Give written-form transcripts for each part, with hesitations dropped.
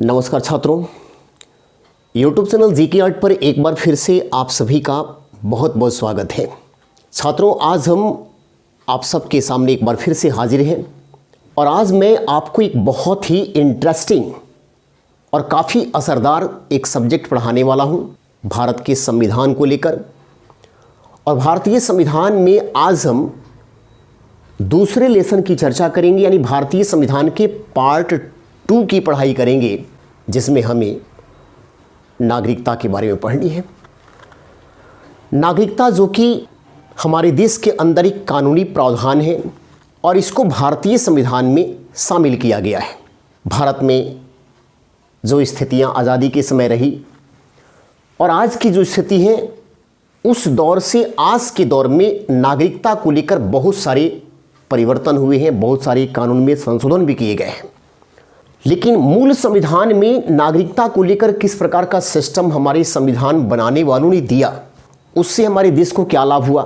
नमस्कार छात्रों, YouTube channel GK art पर एक बार फिर से आप सभी का बहुत बहुत स्वागत है। छात्रों, आज हम आप सबके सामने एक बार फिर से हाजिर हैं और आज मैं आपको एक बहुत ही इंटरेस्टिंग और काफ़ी असरदार एक सब्जेक्ट पढ़ाने वाला हूं, भारत के संविधान को लेकर। और भारतीय संविधान में आज हम दूसरे लेसन की चर्चा करेंगे, यानी भारतीय संविधान के पार्ट 2 की पढ़ाई करेंगे, जिसमें हमें नागरिकता के बारे में पढ़नी है। नागरिकता जो कि हमारे देश के अंदर एक कानूनी प्रावधान है और इसको भारतीय संविधान में शामिल किया गया है। भारत में जो स्थितियां आज़ादी के समय रही और आज की जो स्थिति है, उस दौर से आज के दौर में नागरिकता को लेकर बहुत सारे परिवर्तन हुए हैं, बहुत सारे कानून में संशोधन भी किए गए हैं। लेकिन मूल संविधान में नागरिकता को लेकर किस प्रकार का सिस्टम हमारे संविधान बनाने वालों ने दिया, उससे हमारे देश को क्या लाभ हुआ।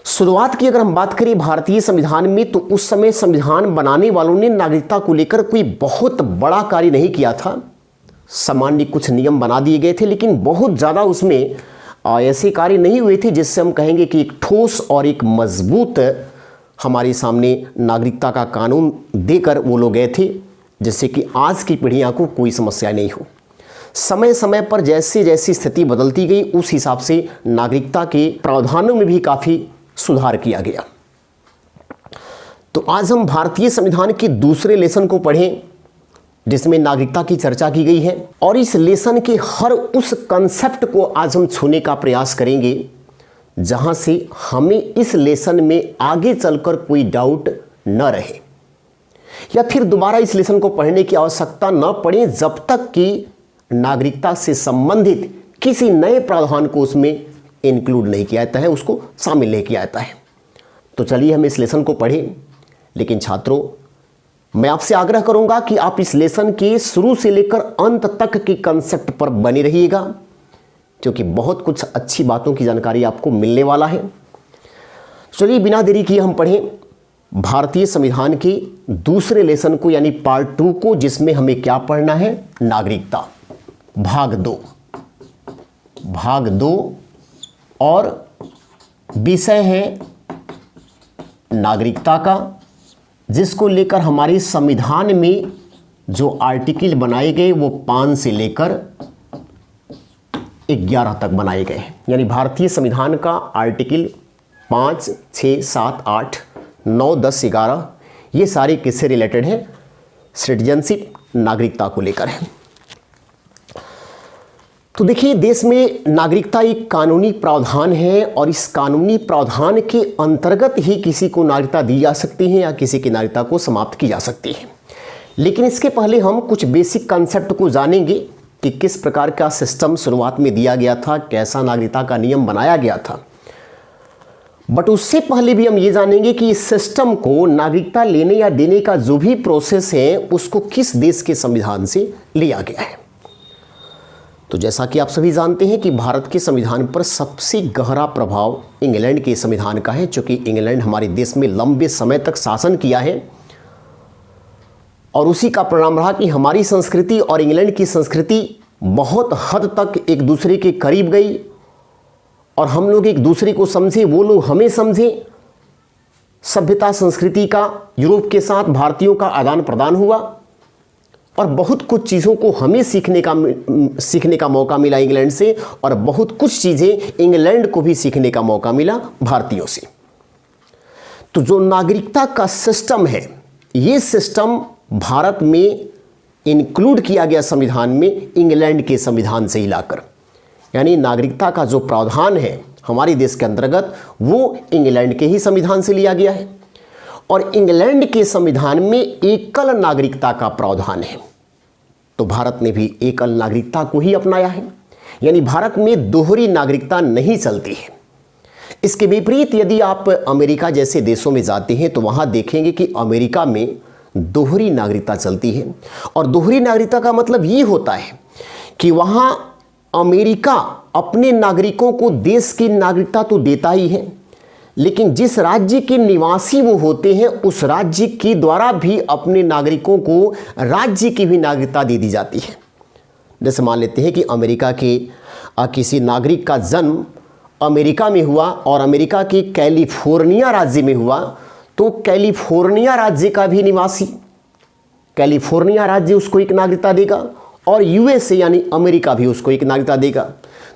शुरुआत की अगर हम बात करें भारतीय संविधान में, तो उस समय संविधान बनाने वालों ने नागरिकता को लेकर कोई बहुत बड़ा कार्य नहीं किया था। सामान्य कुछ नियम बना दिए गए थे, लेकिन बहुत ज़्यादा उसमें ऐसे कार्य नहीं हुए थे जिससे हम कहेंगे कि एक ठोस और एक मजबूत हमारे सामने नागरिकता का कानून देकर वो लोग गए थे, जिससे कि आज की पीढ़ियां को कोई समस्या नहीं हो। समय समय पर जैसे जैसी स्थिति बदलती गई, उस हिसाब से नागरिकता के प्रावधानों में भी काफ़ी सुधार किया गया। तो आज हम भारतीय संविधान के दूसरे लेसन को पढ़ें, जिसमें नागरिकता की चर्चा की गई है, और इस लेसन के हर उस कंसेप्ट को आज हम छूने का प्रयास करेंगे जहां से हमें इस लेसन में आगे चलकर कोई डाउट न रहे, या फिर दोबारा इस लेसन को पढ़ने की आवश्यकता न पड़े जब तक कि नागरिकता से संबंधित किसी नए प्रावधान को उसमें इंक्लूड नहीं किया जाता है, उसको शामिल नहीं किया जाता है। तो चलिए हम इस लेसन को पढ़ें। लेकिन छात्रों, मैं आपसे आग्रह करूंगा कि आप इस लेसन के शुरू से लेकर अंत तक के कंसेप्ट पर बने रहिएगा, क्योंकि बहुत कुछ अच्छी बातों की जानकारी आपको मिलने वाला है। चलिए बिना देरी किए हम पढ़ें भारतीय संविधान के दूसरे लेसन को, यानी पार्ट 2 को, जिसमें हमें क्या पढ़ना है, नागरिकता भाग 2 और विषय है नागरिकता का, जिसको लेकर हमारे संविधान में जो आर्टिकल बनाए गए वो 5 से लेकर 11 तक बनाए गए हैं। यानी भारतीय संविधान का आर्टिकल 5, 6, 7, 8, 9, 10, 11 ये सारे किससे रिलेटेड हैं, सिटीजनशिप, नागरिकता को लेकर है। तो देखिए, देश में नागरिकता एक कानूनी प्रावधान है और इस कानूनी प्रावधान के अंतर्गत ही किसी को नागरिकता दी जा सकती है या किसी की नागरिकता को समाप्त की जा सकती है। लेकिन इसके पहले हम कुछ बेसिक कंसेप्ट को जानेंगे कि किस प्रकार का सिस्टम शुरुआत में दिया गया था, कैसा नागरिकता का नियम बनाया गया था। बट उससे पहले भी हम ये जानेंगे कि इस सिस्टम को, नागरिकता लेने या देने का जो भी प्रोसेस है, उसको किस देश के संविधान से लिया गया है। तो जैसा कि आप सभी जानते हैं कि भारत के संविधान पर सबसे गहरा प्रभाव इंग्लैंड के संविधान का है, क्योंकि इंग्लैंड हमारे देश में लंबे समय तक शासन किया है और उसी का परिणाम रहा कि हमारी संस्कृति और इंग्लैंड की संस्कृति बहुत हद तक एक दूसरे के करीब गई और हम लोग एक दूसरे को समझे, वो लोग हमें समझे। सभ्यता संस्कृति का यूरोप के साथ भारतीयों का आदान प्रदान हुआ और बहुत कुछ चीज़ों को हमें सीखने का मौका मिला इंग्लैंड से, और बहुत कुछ चीज़ें इंग्लैंड को भी सीखने का मौका मिला भारतीयों से। तो जो नागरिकता का सिस्टम है, ये सिस्टम भारत में इंक्लूड किया गया संविधान में इंग्लैंड के संविधान से ही लाकर, यानी नागरिकता का जो प्रावधान है हमारे देश के अंतर्गत, वो इंग्लैंड के ही संविधान से लिया गया है। और इंग्लैंड के संविधान में एकल नागरिकता का प्रावधान है, तो भारत ने भी एकल नागरिकता को ही अपनाया है, यानी भारत में दोहरी नागरिकता नहीं चलती है। इसके विपरीत यदि आप अमेरिका जैसे देशों में जाते हैं तो वहां देखेंगे कि अमेरिका में दोहरी नागरिकता चलती है। और दोहरी नागरिकता का मतलब ये होता है कि वहां अमेरिका अपने नागरिकों को देश की नागरिकता तो देता ही है, लेकिन जिस राज्य के निवासी वो होते हैं उस राज्य के द्वारा भी अपने नागरिकों को राज्य की भी नागरिकता दे दी जाती है। जैसे मान लेते हैं कि अमेरिका के किसी नागरिक का जन्म अमेरिका में हुआ और अमेरिका के कैलिफोर्निया राज्य में हुआ, तो कैलिफोर्निया राज्य का भी निवासी कैलिफोर्निया राज्य उसको एक नागरिकता देगा और यूएसए यानी अमेरिका भी उसको एक नागरिकता देगा।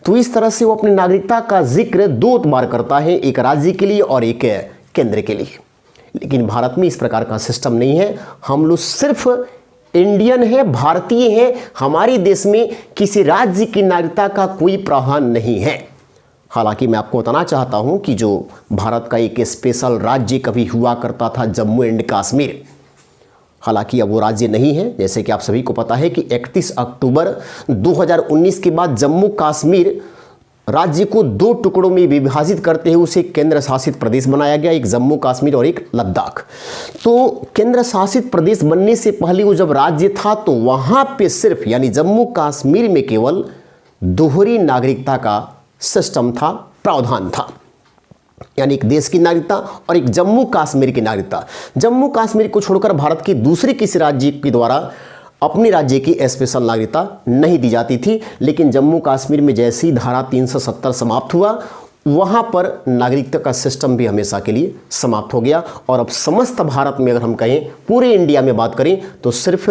तो इस तरह से वो अपनी नागरिकता का जिक्र दो बार करता है, एक राज्य के लिए और एक केंद्र के लिए। लेकिन भारत में इस प्रकार का सिस्टम नहीं है। हम लोग सिर्फ इंडियन है, भारतीय है। हमारे देश में किसी राज्य की नागरिकता का कोई प्रावधान नहीं है। हालांकि मैं आपको बताना चाहता हूं कि जो भारत का एक स्पेशल राज्य कभी हुआ करता था जम्मू एंड कश्मीर, हालांकि अब वो राज्य नहीं है। जैसे कि आप सभी को पता है कि 31 अक्टूबर 2019 के बाद जम्मू कश्मीर राज्य को दो टुकड़ों में विभाजित करते हुए उसे केंद्र शासित प्रदेश बनाया गया, एक जम्मू कश्मीर और एक लद्दाख। तो केंद्र शासित प्रदेश बनने से पहले वो जब राज्य था तो वहाँ पे सिर्फ यानी जम्मू कश्मीर में केवल दोहरी नागरिकता का सिस्टम था, प्रावधान था, यानी एक देश की नागरिकता और एक जम्मू कश्मीर की नागरिकता। जम्मू कश्मीर को छोड़कर भारत के दूसरे किसी राज्य के द्वारा अपने राज्य की स्पेशल नागरिकता नहीं दी जाती थी। लेकिन जम्मू कश्मीर में जैसी धारा 370 समाप्त हुआ, वहाँ पर नागरिकता का सिस्टम भी हमेशा के लिए समाप्त हो गया। और अब समस्त भारत में अगर हम कहें, पूरे इंडिया में बात करें, तो सिर्फ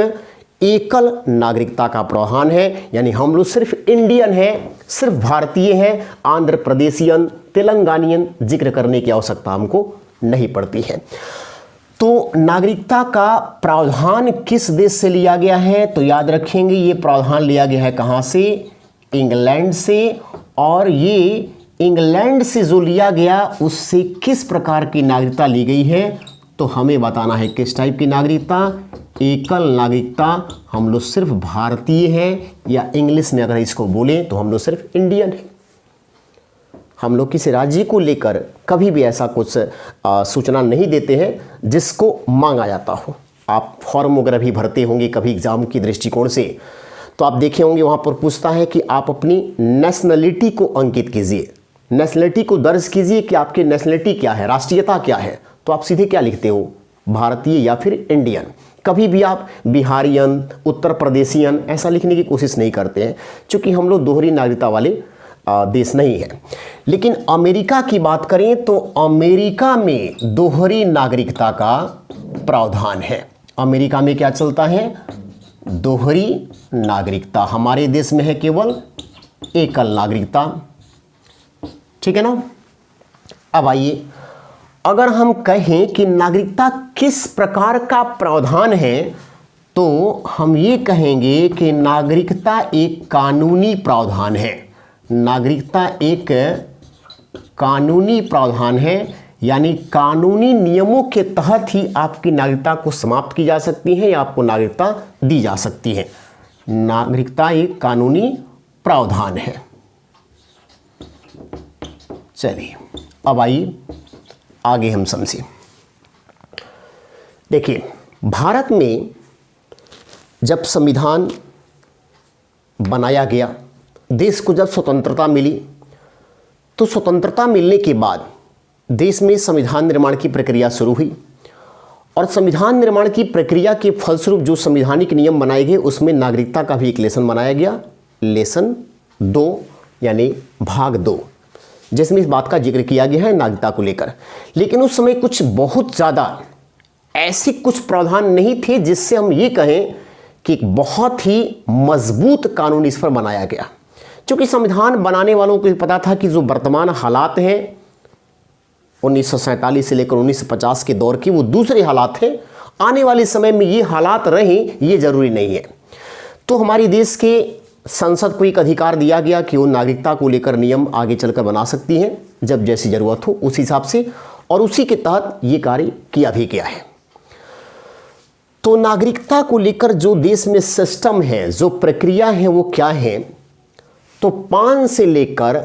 एकल नागरिकता का प्रावधान है। यानी हम लोग सिर्फ इंडियन हैं, सिर्फ भारतीय हैं, आंध्र प्रदेशियन, तेलंगानियन जिक्र करने की आवश्यकता हमको नहीं पड़ती है। तो नागरिकता का प्रावधान किस देश से लिया गया है? तो याद रखेंगे ये प्रावधान लिया गया है कहाँ से? इंग्लैंड से। और ये इंग्लैंड से जो लिया गया उससे किस प्रकार की नागरिकता ली गई है? तो हमें बताना है किस टाइप की नागरिकता। एकल नागरिकता। हम लोग सिर्फ भारतीय हैं, या इंग्लिश में अगर इसको बोलें तो हम लोग सिर्फ इंडियन हैं। हम लोग किसी राज्य को लेकर कभी भी ऐसा कुछ सूचना नहीं देते हैं जिसको मांगा जाता हो। आप फॉर्म वगैरह भी भरते होंगे कभी एग्जाम की दृष्टिकोण से, तो आप देखे होंगे वहाँ पर पूछता है कि आप अपनी नेशनलिटी को अंकित कीजिए, नेशनलिटी को दर्ज कीजिए कि आपकी नेशनलिटी क्या है, राष्ट्रीयता क्या है। तो आप सीधे क्या लिखते हो? भारतीय या फिर इंडियन। कभी भी आप बिहारियन, उत्तर प्रदेशियन ऐसा लिखने की कोशिश नहीं करते हैं, क्योंकि हम लोग दोहरी नागरिकता वाले देश नहीं है। लेकिन अमेरिका की बात करें तो अमेरिका में दोहरी नागरिकता का प्रावधान है। अमेरिका में क्या चलता है? दोहरी नागरिकता। हमारे देश में है केवल एकल नागरिकता। ठीक है ना। अब आइए, अगर हम कहें कि नागरिकता किस प्रकार का प्रावधान है, तो हम ये कहेंगे कि नागरिकता एक कानूनी प्रावधान है। नागरिकता एक कानूनी प्रावधान है, यानी कानूनी नियमों के तहत ही आपकी नागरिकता को समाप्त की जा सकती है या आपको नागरिकता दी जा सकती है। नागरिकता एक कानूनी प्रावधान है। चलिए अब आइए आगे हम समझें। देखिए, भारत में जब संविधान बनाया गया, देश को जब स्वतंत्रता मिली, तो स्वतंत्रता मिलने के बाद देश में संविधान निर्माण की प्रक्रिया शुरू हुई। और संविधान निर्माण की प्रक्रिया के फलस्वरूप जो संवैधानिक नियम बनाए गए उसमें नागरिकता का भी एक लेसन बनाया गया, लेसन 2 यानी भाग 2, जिसमें इस बात का जिक्र किया गया है नागरिकता को लेकर। लेकिन उस समय कुछ बहुत ज़्यादा ऐसे कुछ प्रावधान नहीं थे जिससे हम ये कहें कि एक बहुत ही मजबूत कानून इस पर बनाया गया। क्योंकि संविधान बनाने वालों को पता था कि जो वर्तमान हालात हैं 1947 से लेकर 1950 के दौर की, वो दूसरे हालात हैं। आने वाले समय में ये हालात रहें ये जरूरी नहीं है। तो हमारे देश के संसद को एक अधिकार दिया गया कि वो नागरिकता को लेकर नियम आगे चलकर बना सकती हैं जब जैसी ज़रूरत हो उस हिसाब से, और उसी के तहत ये कार्य किया भी गया है। तो नागरिकता को लेकर जो देश में सिस्टम है, जो प्रक्रिया है, वो क्या है? तो 5 से लेकर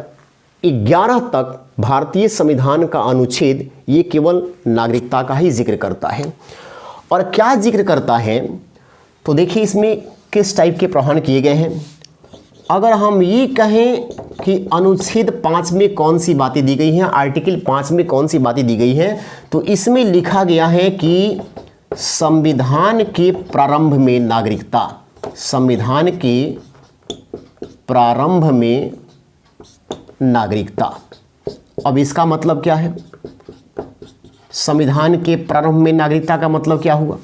11 तक भारतीय संविधान का अनुच्छेद ये केवल नागरिकता का ही जिक्र करता है। और क्या जिक्र करता है? तो देखिए इसमें किस टाइप के प्रावधान किए गए हैं। अगर हम ये कहें कि अनुच्छेद 5 में कौन सी बातें दी गई हैं, आर्टिकल 5 में कौन सी बातें दी गई हैं, तो इसमें लिखा गया है कि संविधान के प्रारंभ में नागरिकता, संविधान के प्रारंभ में नागरिकता। अब इसका मतलब क्या है? संविधान के प्रारंभ में नागरिकता का मतलब क्या हुआ?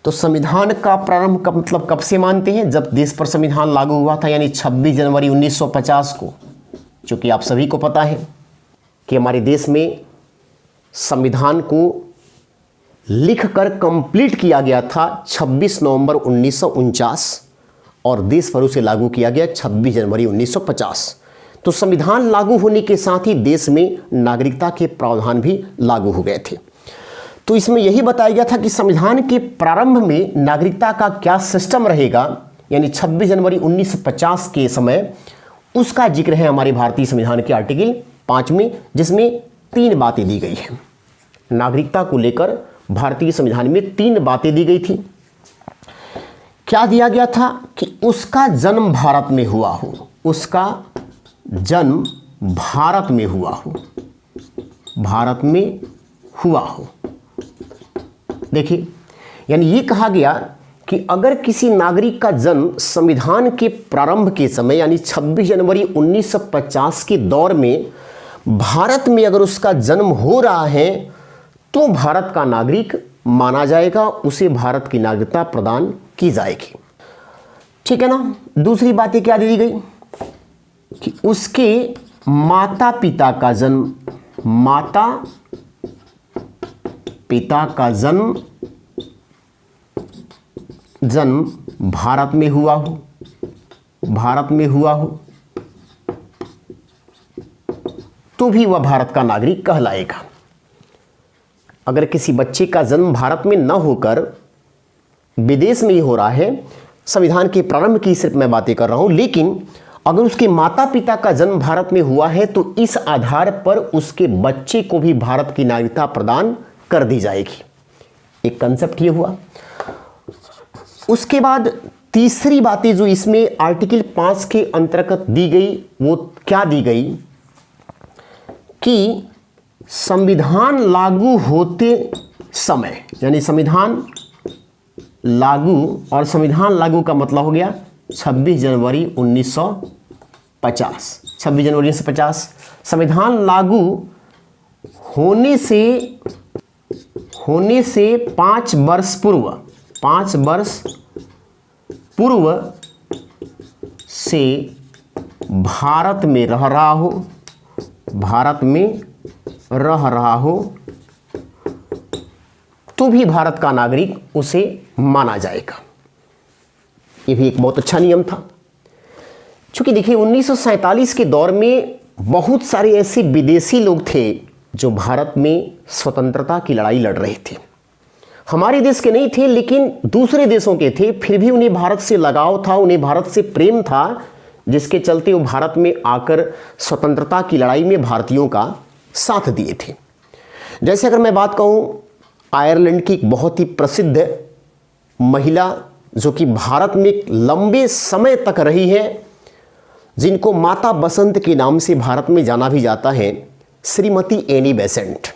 तो संविधान का प्रारंभ का मतलब कब से मानते हैं? जब देश पर संविधान लागू हुआ था, यानी 26 जनवरी 1950 को। क्योंकि आप सभी को पता है कि हमारे देश में संविधान को लिखकर कंप्लीट किया गया था 26 नवंबर 1949 और देश भर उसे लागू किया गया 26 जनवरी 1950। तो संविधान लागू होने के साथ ही देश में नागरिकता के प्रावधान भी लागू हो गए थे। तो इसमें यही बताया गया था कि संविधान के प्रारंभ में नागरिकता का क्या सिस्टम रहेगा, यानी 26 जनवरी 1950 के समय उसका जिक्र है हमारे भारतीय संविधान के आर्टिकल 5 में, जिसमें 3 बातें दी गई हैं। नागरिकता को लेकर भारतीय संविधान में 3 बातें दी गई थी। क्या दिया गया था? कि उसका जन्म भारत में हुआ हो, उसका जन्म भारत में हुआ हो, भारत में हुआ हो। देखिए, यानी ये कहा गया कि अगर किसी नागरिक का जन्म संविधान के प्रारंभ के समय यानी 26 जनवरी 1950 के दौर में भारत में अगर उसका जन्म हो रहा है तो भारत का नागरिक माना जाएगा, उसे भारत की नागरिकता प्रदान की जाएगी। ठीक है ना। दूसरी बात क्या दी गई कि उसके माता पिता का जन्म, माता पिता का जन्म भारत में हुआ हो, भारत में हुआ हो तो भी वह भारत का नागरिक कहलाएगा। अगर किसी बच्चे का जन्म भारत में न होकर विदेश में ही हो रहा है, संविधान के प्रारंभ की सिर्फ मैं बातें कर रहा हूं, लेकिन अगर उसके माता पिता का जन्म भारत में हुआ है तो इस आधार पर उसके बच्चे को भी भारत की नागरिकता प्रदान कर दी जाएगी। एक कंसेप्ट ये हुआ। उसके बाद तीसरी बातें जो इसमें आर्टिकल 5 के अंतर्गत दी गई वो क्या दी गई कि संविधान लागू होते समय, यानी संविधान लागू, और संविधान लागू का मतलब हो गया 26 जनवरी 1950, 26 जनवरी 1950। संविधान लागू होने से 5 वर्ष पूर्व, 5 वर्ष पूर्व से भारत में रह रहा हो, भारत में रह रहा हो तो भी भारत का नागरिक उसे माना जाएगा। यह भी एक बहुत अच्छा नियम था। क्योंकि देखिए 1947 के दौर में बहुत सारे ऐसे विदेशी लोग थे जो भारत में स्वतंत्रता की लड़ाई लड़ रहे थे। हमारे देश के नहीं थे लेकिन दूसरे देशों के थे, फिर भी उन्हें भारत से लगाव था, उन्हें भारत से प्रेम था, जिसके चलते वो भारत में आकर स्वतंत्रता की लड़ाई में भारतीयों का साथ दिए थे। जैसे अगर मैं बात कहूँ आयरलैंड की एक बहुत ही प्रसिद्ध महिला जो कि भारत में लंबे समय तक रही है, जिनको माता बसंत के नाम से भारत में जाना भी जाता है, श्रीमती एनी बेसेंट।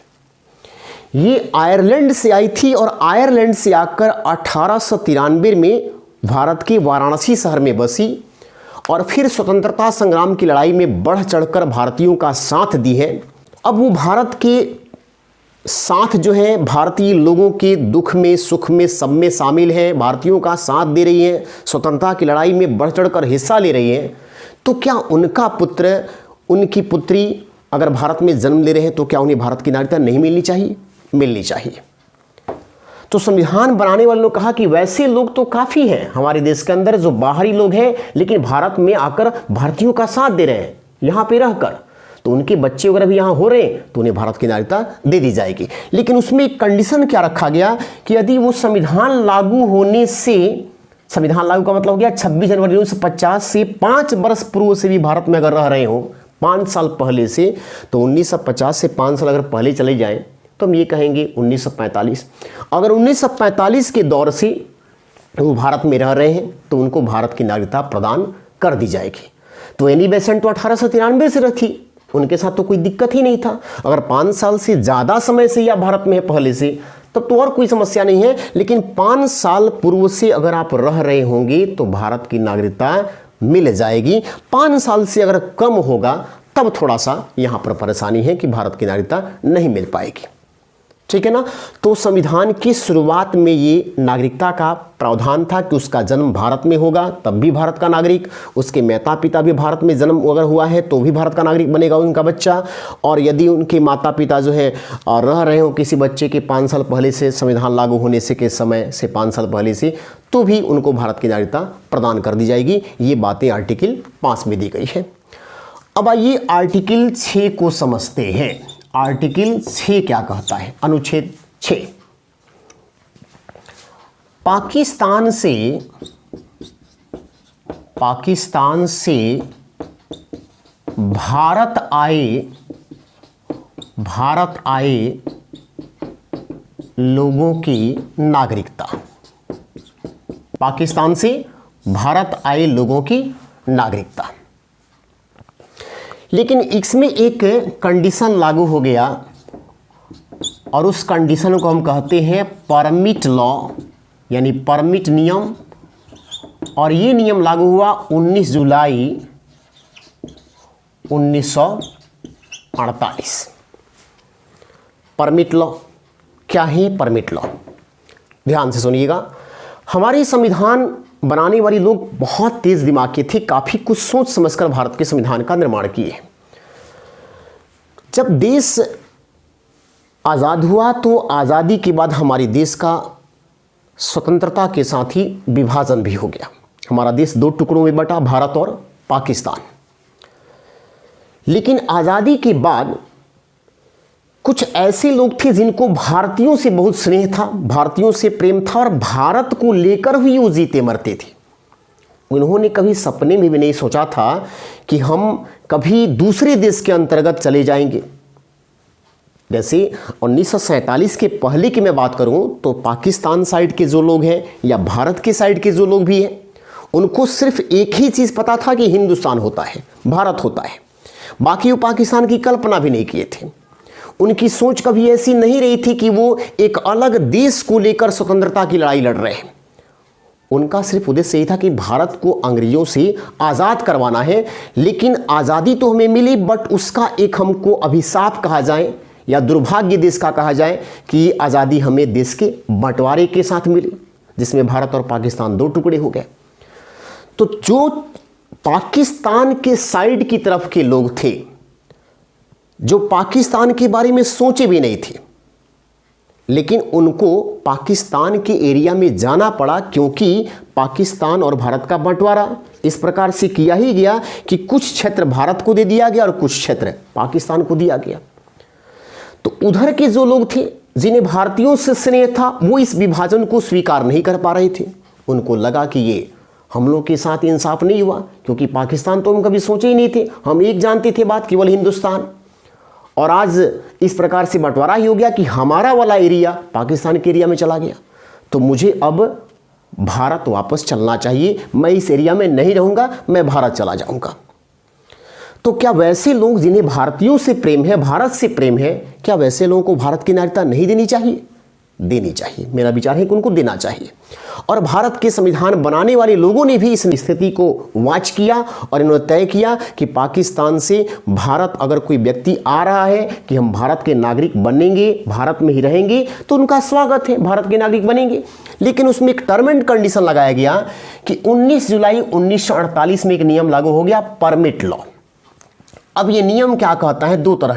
ये आयरलैंड से आई थी और आयरलैंड से आकर 1893 में भारत के वाराणसी शहर में बसी और फिर स्वतंत्रता संग्राम की लड़ाई में बढ़ चढ़कर भारतीयों का साथ दी है। अब वो भारत के साथ जो है भारतीय लोगों के दुख में सुख में सब में शामिल है, भारतीयों का साथ दे रही है, स्वतंत्रता की लड़ाई में बढ़ चढ़कर हिस्सा ले रही है। तो क्या उनका पुत्र, उनकी पुत्री अगर भारत में जन्म ले रहे हैं तो क्या उन्हें भारत की नागरिकता नहीं मिलनी चाहिए? मिलनी चाहिए। तो संविधान बनाने वालों ने कहा कि वैसे लोग तो काफ़ी हैं हमारे देश के अंदर जो बाहरी लोग हैं लेकिन भारत में आकर भारतीयों का साथ दे रहे हैं यहाँ पे रहकर, तो उनके बच्चे वगैरह भी यहाँ हो रहे हैं तो उन्हें भारत की नागरिकता दे दी जाएगी। लेकिन उसमें एक कंडीशन क्या रखा गया कि यदि वो संविधान लागू होने से, संविधान लागू का मतलब हो गया 26 जनवरी 1950 से 5 वर्ष पूर्व से भी भारत में अगर रह रहे हो, 5 साल पहले से, तो 1950 से 5 साल अगर पहले चले जाएं तो हम ये कहेंगे 1945। अगर 1945 के दौर से वो भारत में रह रहे हैं तो उनको भारत की नागरिकता प्रदान कर दी जाएगी। तो एनी बेसेंट तो 1893 से रखी, उनके साथ तो कोई दिक्कत ही नहीं था। अगर 5 साल से ज़्यादा समय से या भारत में है पहले से, तब तो और कोई समस्या नहीं है। लेकिन 5 साल पूर्व से अगर आप रह रहे होंगे तो भारत की नागरिकता मिल जाएगी। 5 साल से अगर कम होगा तब थोड़ा सा यहाँ पर परेशानी है कि भारत की नागरिकता नहीं मिल पाएगी। ठीक है ना। तो संविधान की शुरुआत में ये नागरिकता का प्रावधान था कि उसका जन्म भारत में होगा तब भी भारत का नागरिक, उसके माता पिता भी भारत में जन्म अगर हुआ है तो भी भारत का नागरिक बनेगा उनका बच्चा। और यदि उनके माता पिता जो है रह रहे हो किसी बच्चे के 5 साल पहले से, संविधान लागू होने से के समय से 5 साल पहले से, तो भी उनको भारत की नागरिकता प्रदान कर दी जाएगी। ये बातें आर्टिकल 5 में दी गई है। अब आइए आर्टिकल 6 को समझते हैं। आर्टिकल 6 क्या कहता है? अनुच्छेद 6, पाकिस्तान से भारत आए लोगों की नागरिकता। पाकिस्तान से भारत आए लोगों की नागरिकता। लेकिन इसमें एक कंडीशन लागू हो गया और उस कंडीशन को हम कहते हैं परमिट लॉ, यानी परमिट नियम। और ये नियम लागू हुआ 19 जुलाई 1948। परमिट लॉ क्या है? परमिट लॉ ध्यान से सुनिएगा। हमारे संविधान बनाने वाले लोग बहुत तेज दिमाग के थे, काफी कुछ सोच समझकर भारत के संविधान का निर्माण किए। जब देश आज़ाद हुआ तो आज़ादी के बाद हमारे देश का स्वतंत्रता के साथ ही विभाजन भी हो गया। हमारा देश 2 टुकड़ों में बटा, भारत और पाकिस्तान। लेकिन आज़ादी के बाद कुछ ऐसे लोग थे जिनको भारतीयों से बहुत स्नेह था, भारतीयों से प्रेम था और भारत को लेकर ही वो जीते मरते थे। उन्होंने कभी सपने में भी नहीं सोचा था कि हम कभी दूसरे देश के अंतर्गत चले जाएंगे। जैसे 1947 के पहले की मैं बात करूं तो पाकिस्तान साइड के जो लोग हैं या भारत के साइड के जो लोग भी हैं, उनको सिर्फ एक ही चीज़ पता था कि हिंदुस्तान होता है, भारत होता है। बाकी वो पाकिस्तान की कल्पना भी नहीं किए थे। उनकी सोच कभी ऐसी नहीं रही थी कि वो एक अलग देश को लेकर स्वतंत्रता की लड़ाई लड़ रहे हैं। उनका सिर्फ उद्देश्य यही था कि भारत को अंग्रेजों से आज़ाद करवाना है। लेकिन आज़ादी तो हमें मिली, बट उसका एक हमको अभिशाप कहा जाए या दुर्भाग्य देश का कहा जाए कि आज़ादी हमें देश के बंटवारे के साथ मिली, जिसमें भारत और पाकिस्तान 2 टुकड़े हो गए। तो जो पाकिस्तान के साइड की तरफ के लोग थे, जो पाकिस्तान के बारे में सोचे भी नहीं थे, लेकिन उनको पाकिस्तान के एरिया में जाना पड़ा, क्योंकि पाकिस्तान और भारत का बंटवारा इस प्रकार से किया ही गया कि कुछ क्षेत्र भारत को दे दिया गया और कुछ क्षेत्र पाकिस्तान को दिया गया। तो उधर के जो लोग थे जिन्हें भारतीयों से स्नेह था, वो इस विभाजन को स्वीकार नहीं कर पा रहे थे। उनको लगा कि ये हम लोग के साथ इंसाफ नहीं हुआ, क्योंकि पाकिस्तान तो हम कभी सोचे ही नहीं थे, हम एक जानते थे बात केवल हिंदुस्तान। और आज इस प्रकार से बंटवारा ही हो गया कि हमारा वाला एरिया पाकिस्तान के एरिया में चला गया। तो मुझे अब भारत वापस चलना चाहिए, मैं इस एरिया में नहीं रहूँगा, मैं भारत चला जाऊँगा। तो क्या वैसे लोग जिन्हें भारतीयों से प्रेम है, भारत से प्रेम है, क्या वैसे लोगों को भारत की नागरिकता नहीं देनी चाहिए? देनी चाहिए। मेरा विचार है कि उनको देना चाहिए। और भारत के संविधान बनाने वाले लोगों ने भी इस स्थिति को वॉच किया और इन्होंने तय किया कि पाकिस्तान से भारत अगर कोई व्यक्ति आ रहा है कि हम भारत के नागरिक बनेंगे, भारत में ही रहेंगे, तो उनका स्वागत है, भारत के नागरिक बनेंगे। लेकिन उसमें एक टर्म एंड कंडीशन लगाया गया कि 19 जुलाई 1948 में एक नियम लागू हो गया, परमिट लॉ। अब ये नियम क्या कहता है? 2 तरह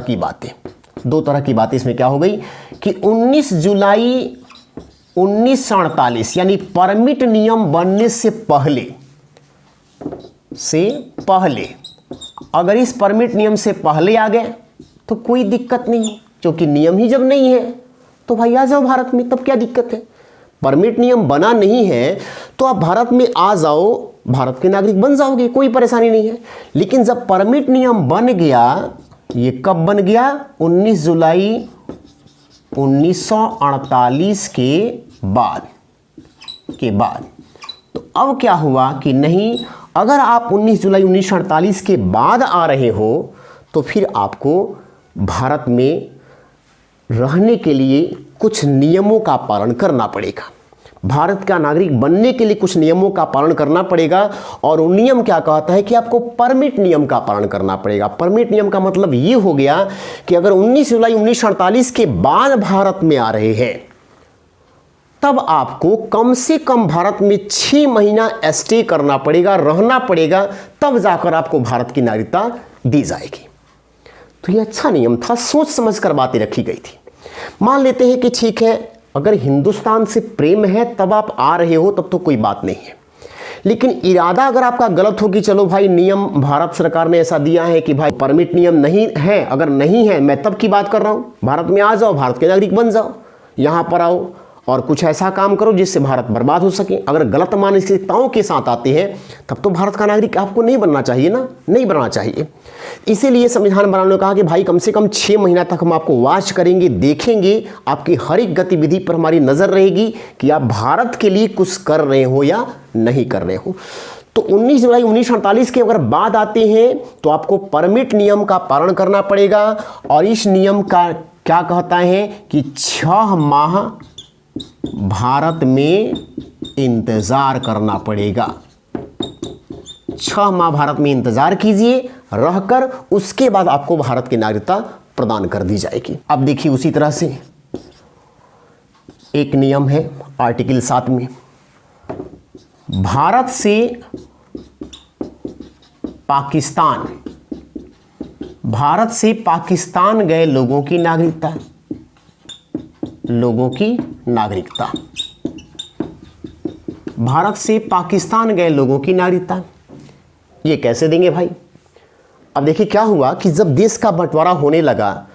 की बातें इसमें क्या हो गई कि 19 जुलाई 1948 यानी परमिट नियम बनने से पहले अगर इस परमिट नियम से पहले आ गए तो कोई दिक्कत नहीं, क्योंकि नियम ही जब नहीं है तो भाई आ जाओ भारत में, तब क्या दिक्कत है? परमिट नियम बना नहीं है तो आप भारत में आ जाओ, भारत के नागरिक बन जाओगे, कोई परेशानी नहीं है। लेकिन जब परमिट नियम बन गया, ये कब बन गया? 19 जुलाई 1948 के बाद। तो अब क्या हुआ कि नहीं, अगर आप 19 जुलाई 1948 के बाद आ रहे हो तो फिर आपको भारत में रहने के लिए कुछ नियमों का पालन करना पड़ेगा। भारत का नागरिक बनने के लिए कुछ नियमों का पालन करना पड़ेगा। और वो नियम क्या कहता है कि आपको परमिट नियम का पालन करना पड़ेगा। परमिट नियम का मतलब ये हो गया कि अगर 19 जुलाई 1948 के बाद भारत में आ रहे हैं तब आपको कम से कम भारत में 6 महीना स्टे करना पड़ेगा, रहना पड़ेगा, तब जाकर आपको भारत की नागरिकता दी जाएगी। तो ये अच्छा नियम था, सोच समझ कर बातें रखी गई थी। मान लेते हैं कि ठीक है, अगर हिंदुस्तान से प्रेम है तब आप आ रहे हो तब तो कोई बात नहीं है, लेकिन इरादा अगर आपका गलत हो कि चलो भाई नियम भारत सरकार ने ऐसा दिया है कि भाई परमिट नियम नहीं है, अगर नहीं है, मैं तब की बात कर रहा हूँ, भारत में आ जाओ, भारत के नागरिक बन जाओ, यहाँ पर आओ और कुछ ऐसा काम करो जिससे भारत बर्बाद हो सके। अगर गलत मानसिकताओं के साथ आते हैं तब तो भारत का नागरिक आपको नहीं बनना चाहिए ना, नहीं बनना चाहिए। इसीलिए संविधान बनाने ने कहा कि भाई कम से कम 6 महीना तक हम आपको वॉच करेंगे, देखेंगे, आपकी हर एक गतिविधि पर हमारी नज़र रहेगी कि आप भारत के लिए कुछ कर रहे हो या नहीं कर रहे हो। तो 19 जुलाई 1948 के अगर बाद आते हैं तो आपको परमिट नियम का पालन करना पड़ेगा। और इस नियम का क्या कहता है कि 6 माह भारत में इंतजार करना पड़ेगा। 6 माह भारत में इंतजार कीजिए रहकर, उसके बाद आपको भारत की नागरिकता प्रदान कर दी जाएगी। अब देखिए उसी तरह से एक नियम है आर्टिकल 7 में, भारत से पाकिस्तान गए लोगों की नागरिकता, भारत से पाकिस्तान गए लोगों की नागरिकता ये कैसे देंगे भाई? अब देखिए क्या हुआ कि जब देश का बंटवारा होने लगा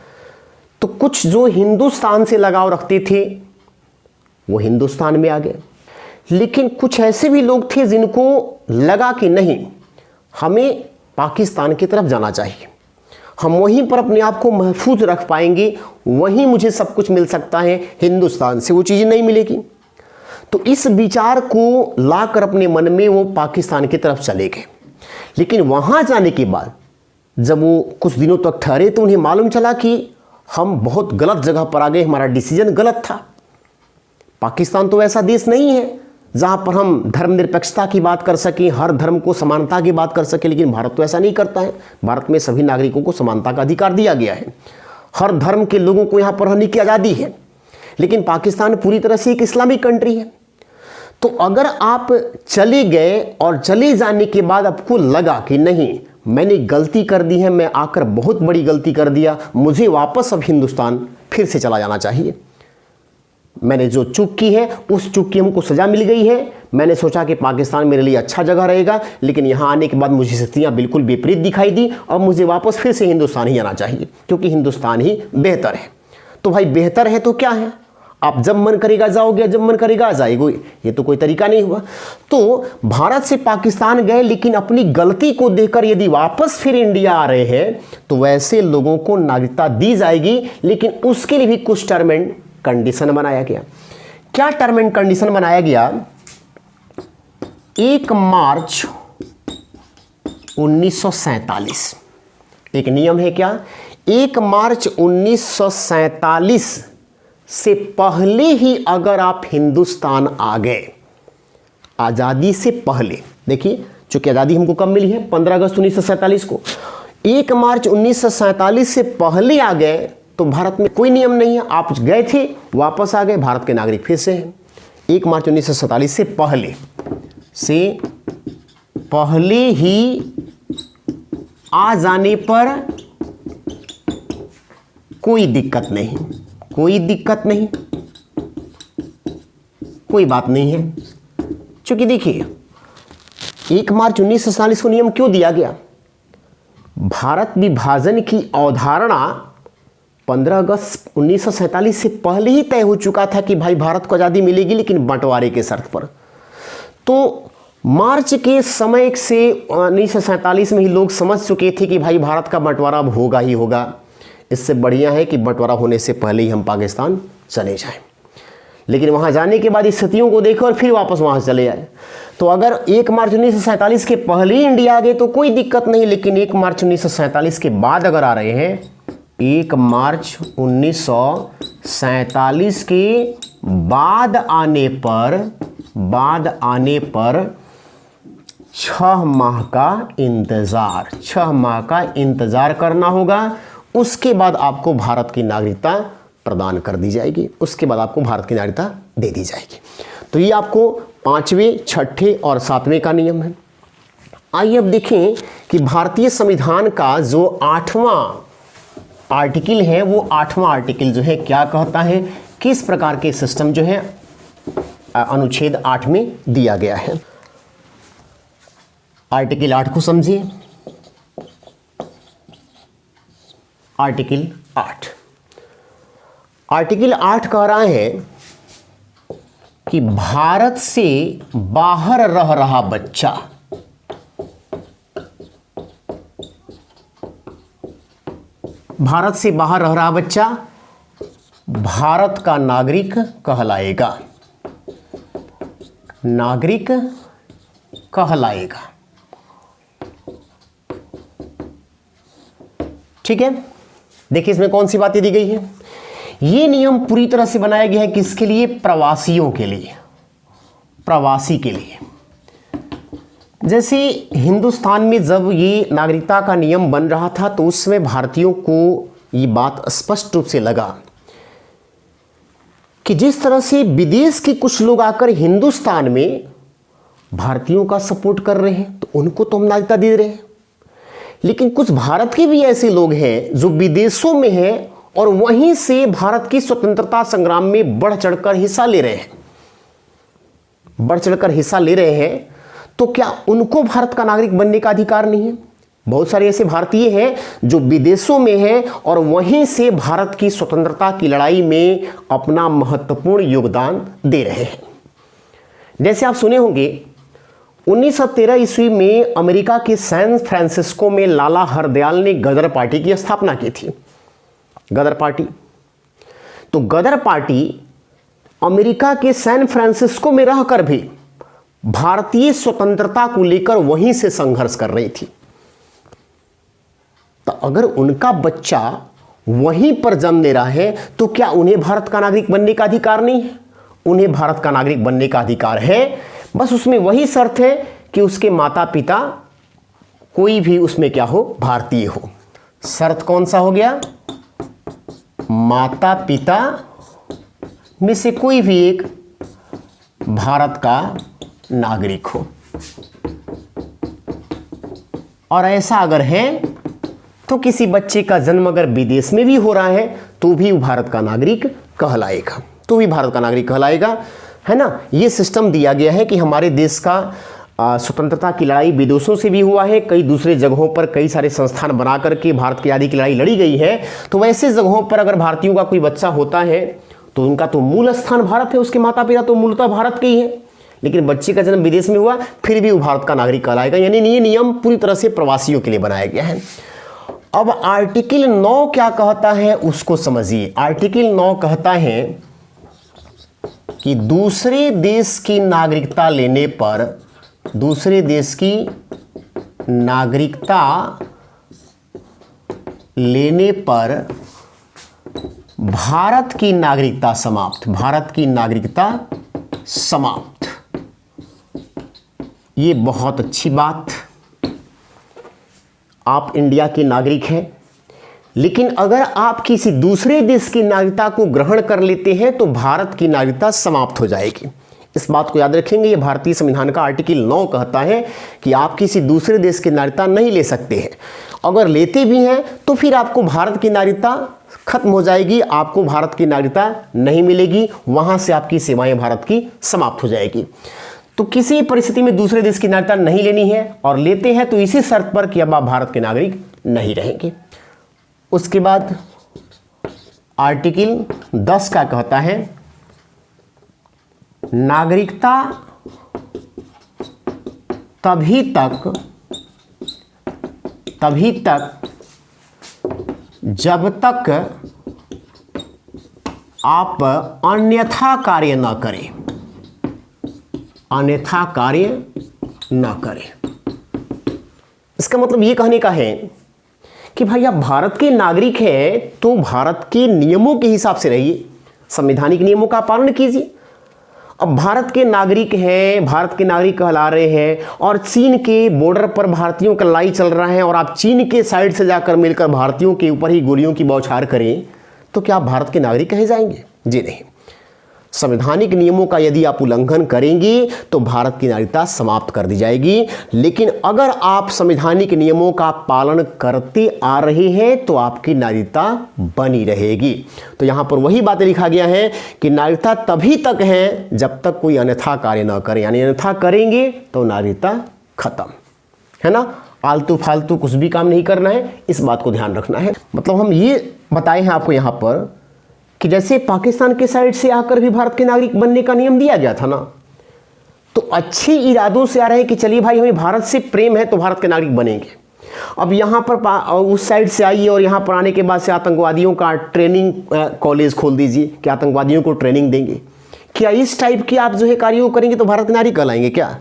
तो कुछ जो हिंदुस्तान से लगाव रखते थे वो हिंदुस्तान में आ गए, लेकिन कुछ ऐसे भी लोग थे जिनको लगा कि नहीं, हमें पाकिस्तान की तरफ जाना चाहिए, हम वहीं पर अपने आप को महफूज रख पाएंगे, वहीं मुझे सब कुछ मिल सकता है, हिंदुस्तान से वो चीज़ें नहीं मिलेगी। तो इस विचार को लाकर अपने मन में वो पाकिस्तान की तरफ चले गए। लेकिन वहाँ जाने के बाद जब वो कुछ दिनों तक ठहरे तो उन्हें मालूम चला कि हम बहुत गलत जगह पर आ गए, हमारा डिसीजन गलत था। पाकिस्तान तो ऐसा देश नहीं है जहाँ पर हम धर्मनिरपेक्षता की बात कर सकें, हर धर्म को समानता की बात कर सकें, लेकिन भारत तो ऐसा नहीं करता है। भारत में सभी नागरिकों को समानता का अधिकार दिया गया है, हर धर्म के लोगों को यहाँ पर रहने की आज़ादी है। लेकिन पाकिस्तान पूरी तरह से एक इस्लामिक कंट्री है। तो अगर आप चले गए और चले जाने के बाद आपको लगा कि नहीं, मैंने गलती कर दी है, मैं आकर बहुत बड़ी गलती कर दिया, मुझे वापस अब हिंदुस्तान फिर से चला जाना चाहिए, मैंने जो चूक की है उस चूक की हमको सज़ा मिल गई है, मैंने सोचा कि पाकिस्तान मेरे लिए अच्छा जगह रहेगा, लेकिन यहाँ आने के बाद मुझे स्थितियाँ बिल्कुल विपरीत दिखाई दी और मुझे वापस फिर से हिंदुस्तान ही आना चाहिए क्योंकि हिंदुस्तान ही बेहतर है। तो भाई बेहतर है तो क्या है, आप जब मन करेगा जाओगे, जब मन करेगा आ जाएगा, ये तो कोई तरीका नहीं हुआ। तो भारत से पाकिस्तान गए लेकिन अपनी गलती को देखकर यदि वापस फिर इंडिया आ रहे हैं तो वैसे लोगों को नागरिकता दी जाएगी, लेकिन उसके लिए भी कुछ टर्म एंड कंडीशन बनाया गया। क्या टर्म एंड कंडीशन बनाया गया? 1 मार्च 1947 एक नियम है। क्या? 1 मार्च 1947 से पहले ही अगर आप हिंदुस्तान आ गए, आज़ादी से पहले, देखिए चूंकि आज़ादी हमको कब मिली है? 15 अगस्त 1947 को। 1 मार्च 1947 से पहले आ गए तो भारत में कोई नियम नहीं है, आप गए थे वापस आ गए, भारत के नागरिक फिर से हैं। 1 मार्च 1947 से पहले ही आ जाने पर कोई दिक्कत नहीं, कोई दिक्कत नहीं, कोई बात नहीं है। क्योंकि देखिए 1 मार्च 1947 को नियम क्यों दिया गया? भारत विभाजन की अवधारणा 15 अगस्त 1947 से पहले ही तय हो चुका था कि भाई भारत को आज़ादी मिलेगी, लेकिन बंटवारे के शर्त पर। तो मार्च के समय से 1947 में ही लोग समझ चुके थे कि भाई भारत का बंटवारा अब होगा ही होगा, इससे बढ़िया है कि बंटवारा होने से पहले ही हम पाकिस्तान चले जाएं। लेकिन वहाँ जाने के बाद स्थितियों को देखें और फिर वापस वहाँ से चले आए। तो अगर 1 मार्च 1947 के पहले ही इंडिया आ गए तो कोई दिक्कत नहीं, लेकिन 1 मार्च 1947 के बाद अगर आ रहे हैं, 1 मार्च 1947 के बाद आने पर 6 माह का इंतज़ार करना होगा। उसके बाद आपको भारत की नागरिकता प्रदान कर दी जाएगी, उसके बाद आपको भारत की नागरिकता दे दी जाएगी। तो ये आपको 5वें, 6ठे और 7वें का नियम है। आइए अब देखें कि भारतीय संविधान का जो 8वां आर्टिकल है, वो 8वां आर्टिकल जो है क्या कहता है, किस प्रकार के सिस्टम जो है अनुच्छेद 8 में दिया गया है। आर्टिकल 8 को समझिए। आर्टिकल 8 कह रहा है कि भारत से बाहर रह रहा बच्चा भारत का नागरिक कहलाएगा। ठीक है, देखिए इसमें कौन सी बातें दी गई है। ये नियम पूरी तरह से बनाया गया है किसके लिए? प्रवासियों के लिए, प्रवासी के लिए। जैसे हिंदुस्तान में जब ये नागरिकता का नियम बन रहा था तो उस समय भारतीयों को ये बात स्पष्ट रूप से लगा कि जिस तरह से विदेश के कुछ लोग आकर हिंदुस्तान में भारतीयों का सपोर्ट कर रहे हैं तो उनको तो हम नागरिकता दे रहे हैं, लेकिन कुछ भारत के भी ऐसे लोग हैं जो विदेशों में हैं और वहीं से भारत की स्वतंत्रता संग्राम में बढ़ चढ़कर हिस्सा ले रहे हैं, तो क्या उनको भारत का नागरिक बनने का अधिकार नहीं है? बहुत सारे ऐसे भारतीय हैं जो विदेशों में हैं और वहीं से भारत की स्वतंत्रता की लड़ाई में अपना महत्वपूर्ण योगदान दे रहे हैं। जैसे आप सुने होंगे 1913 ईस्वी में अमेरिका के सैन फ्रांसिस्को में लाला हरदयाल ने गदर पार्टी की स्थापना की थी। गदर पार्टी, तो गदर पार्टी अमेरिका के सैन फ्रांसिस्को में रहकर भी भारतीय स्वतंत्रता को लेकर वहीं से संघर्ष कर रही थी। तो अगर उनका बच्चा वहीं पर जन्म ले रहा है तो क्या उन्हें भारत का नागरिक बनने का अधिकार नहीं है? उन्हें भारत का नागरिक बनने का अधिकार है, बस उसमें वही शर्त है कि उसके माता पिता कोई भी उसमें क्या हो, भारतीय हो। शर्त कौन सा हो गया? माता पिता में से कोई भी एक भारत का नागरिक हो। और ऐसा अगर है तो किसी बच्चे का जन्म अगर विदेश में भी हो रहा है तो भी भारत का नागरिक कहलाएगा, है ना। ये सिस्टम दिया गया है कि हमारे देश का स्वतंत्रता की लड़ाई विदेशों से भी हुआ है, कई दूसरे जगहों पर कई सारे संस्थान बना करके भारत की आज़ादी की लड़ाई लड़ी गई है। तो वैसे जगहों पर अगर भारतीयों का कोई बच्चा होता है तो उनका तो मूल स्थान भारत है, उसके माता पिता तो मूलतः भारत के ही है, लेकिन बच्चे का जन्म विदेश में हुआ फिर भी वो भारत का नागरिक कहलाएगा। यानी ये नियम पूरी तरह से प्रवासियों के लिए बनाया गया है। अब आर्टिकल 9 क्या कहता है उसको समझिए। आर्टिकल 9 कहता है कि दूसरे देश की नागरिकता लेने पर भारत की नागरिकता समाप्त। ये बहुत अच्छी बात। आप इंडिया के नागरिक हैं, लेकिन अगर आप किसी दूसरे देश की नागरिकता को ग्रहण कर लेते हैं तो भारत की नागरिकता समाप्त हो जाएगी। इस बात को याद रखेंगे। ये भारतीय संविधान का आर्टिकल 9 कहता है कि आप किसी दूसरे देश की नागरिकता नहीं ले सकते हैं। अगर लेते भी हैं तो फिर आपको भारत की नागरिकता खत्म हो जाएगी, आपको भारत की नागरिकता नहीं मिलेगी, वहां से आपकी सेवाएं भारत की समाप्त हो जाएगी। तो किसी परिस्थिति में दूसरे देश की नागरिकता नहीं लेनी है, और लेते हैं तो इसी शर्त पर कि अब आप भारत के नागरिक नहीं रहेंगे। उसके बाद आर्टिकल 10 का कहता है नागरिकता तभी तक जब तक आप अन्यथा कार्य न करें, अन्यथा कार्य न करें। इसका मतलब ये कहने का है कि भाई आप भारत के नागरिक हैं तो भारत के नियमों के हिसाब से रहिए, संवैधानिक नियमों का पालन कीजिए। अब भारत के नागरिक हैं, भारत के नागरिक कहला रहे हैं और चीन के बॉर्डर पर भारतीयों का लड़ाई चल रहा है और आप चीन के साइड से जाकर मिलकर भारतीयों के ऊपर ही गोलियों की बौछार करें तो क्या आप भारत के नागरिक कहे जाएंगे? जी नहीं। संवैधानिक नियमों का यदि आप उल्लंघन करेंगे तो भारत की नागरिकता समाप्त कर दी जाएगी। लेकिन अगर आप संवैधानिक नियमों का पालन करते आ रहे हैं तो आपकी नागरिकता बनी रहेगी। तो यहाँ पर वही बातें लिखा गया है कि नागरिकता तभी तक है जब तक कोई अन्यथा कार्य न करे, यानी अन्यथा करेंगे तो नागरिकता खत्म, है ना। आलतू फालतू कुछ भी काम नहीं करना है, इस बात को ध्यान रखना है। मतलब हम ये बताए हैं आपको यहाँ पर कि जैसे पाकिस्तान के साइड से आकर भी भारत के नागरिक बनने का नियम दिया गया था ना, तो अच्छे इरादों से आ रहे हैं कि चलिए भाई हमें भारत से प्रेम है तो भारत के नागरिक बनेंगे। अब यहाँ पर उस साइड से आइए और यहाँ पर आने के बाद से आतंकवादियों का ट्रेनिंग कॉलेज खोल दीजिए कि आतंकवादियों को ट्रेनिंग देंगे। क्या इस टाइप की आप जो है कार्यों करेंगे तो भारत के नागरिक कहलाएंगे क्या?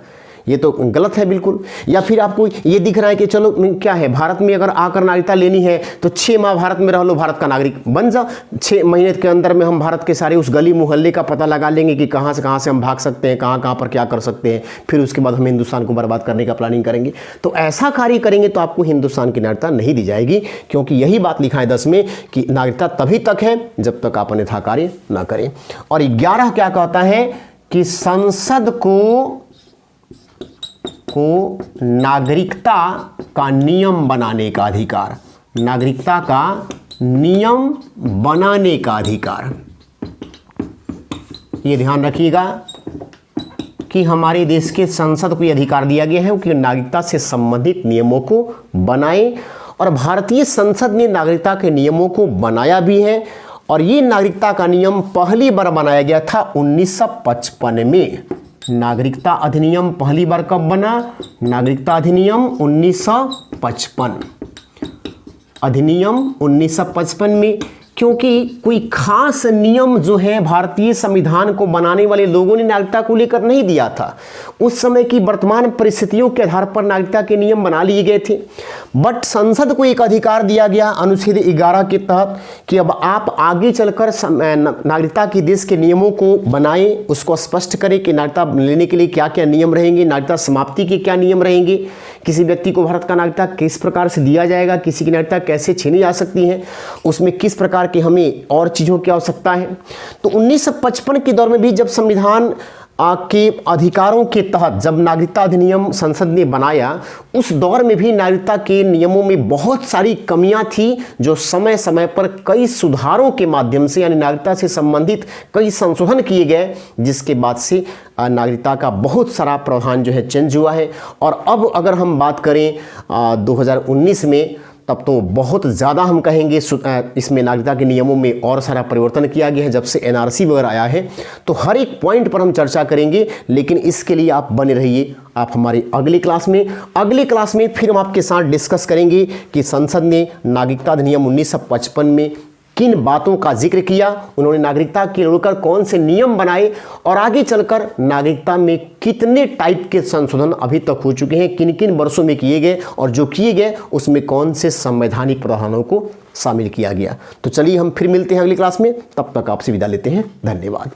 ये तो गलत है बिल्कुल। या फिर आपको ये दिख रहा है कि चलो क्या है, भारत में अगर आकर नागरिकता लेनी है तो 6 माह भारत में रह लो, भारत का नागरिक बन जाओ। 6 महीने के अंदर में हम भारत के सारे उस गली मोहल्ले का पता लगा लेंगे कि कहाँ से हम भाग सकते हैं, कहाँ पर क्या कर सकते हैं, फिर उसके बाद हम हिंदुस्तान को बर्बाद करने का प्लानिंग करेंगे। तो ऐसा कार्य करेंगे तो आपको हिंदुस्तान की नागरिकता नहीं दी जाएगी, क्योंकि यही बात लिखा है 10 में कि नागरिकता तभी तक है जब तक आप अन्यथा कार्य न करें। और 11 क्या कहता है कि संसद को नागरिकता का नियम बनाने का अधिकार, नागरिकता का नियम बनाने का अधिकार। ये ध्यान रखिएगा कि हमारे देश के संसद को यह अधिकार दिया गया है कि नागरिकता से संबंधित नियमों को बनाए। और भारतीय संसद ने नागरिकता के नियमों को बनाया भी है। और ये नागरिकता का नियम पहली बार बनाया गया था 1955 में। नागरिकता अधिनियम पहली बार कब बना? नागरिकता अधिनियम 1955, अधिनियम 1955 में। क्योंकि कोई खास नियम जो है भारतीय संविधान को बनाने वाले लोगों ने नागरिकता को लेकर नहीं दिया था। उस समय की वर्तमान परिस्थितियों के आधार पर नागरिकता के नियम बना लिए गए थे। बट संसद को एक अधिकार दिया गया अनुच्छेद 11 के तहत कि अब आप आगे चलकर नागरिकता के देश के नियमों को बनाएं, उसको स्पष्ट करें कि नागरिकता लेने के लिए क्या क्या नियम रहेंगे, नागरिकता समाप्ति के क्या नियम रहेंगे, किसी व्यक्ति को भारत का नागरिकता किस प्रकार से दिया जाएगा, किसी की नागरिकता कैसे छीनी जा सकती है, उसमें किस प्रकार के हमें और चीज़ों की आवश्यकता है। तो 1955 के दौर में भी जब संविधान के अधिकारों के तहत जब नागरिकता अधिनियम संसद ने बनाया, उस दौर में भी नागरिकता के नियमों में बहुत सारी कमियां थी, जो समय समय पर कई सुधारों के माध्यम से यानी नागरिकता से संबंधित कई संशोधन किए गए, जिसके बाद से नागरिकता का बहुत सारा प्रावधान जो है चेंज हुआ है। और अब अगर हम बात करें 2019 में, तब तो बहुत ज़्यादा हम कहेंगे इसमें नागरिकता के नियमों में और सारा परिवर्तन किया गया है जब से एनआरसी वगैरह आया है। तो हर एक पॉइंट पर हम चर्चा करेंगे, लेकिन इसके लिए आप बने रहिए आप हमारी अगली क्लास में। अगली क्लास में फिर हम आपके साथ डिस्कस करेंगे कि संसद ने नागरिकता अधिनियम 1955 में किन बातों का जिक्र किया, उन्होंने नागरिकता के लेकर कौन से नियम बनाए और आगे चलकर नागरिकता में कितने टाइप के संशोधन अभी तक हो चुके हैं, किन किन वर्षों में किए गए और जो किए गए उसमें कौन से संवैधानिक प्रावधानों को शामिल किया गया। तो चलिए हम फिर मिलते हैं अगली क्लास में, तब तक आपसे विदा लेते हैं। धन्यवाद।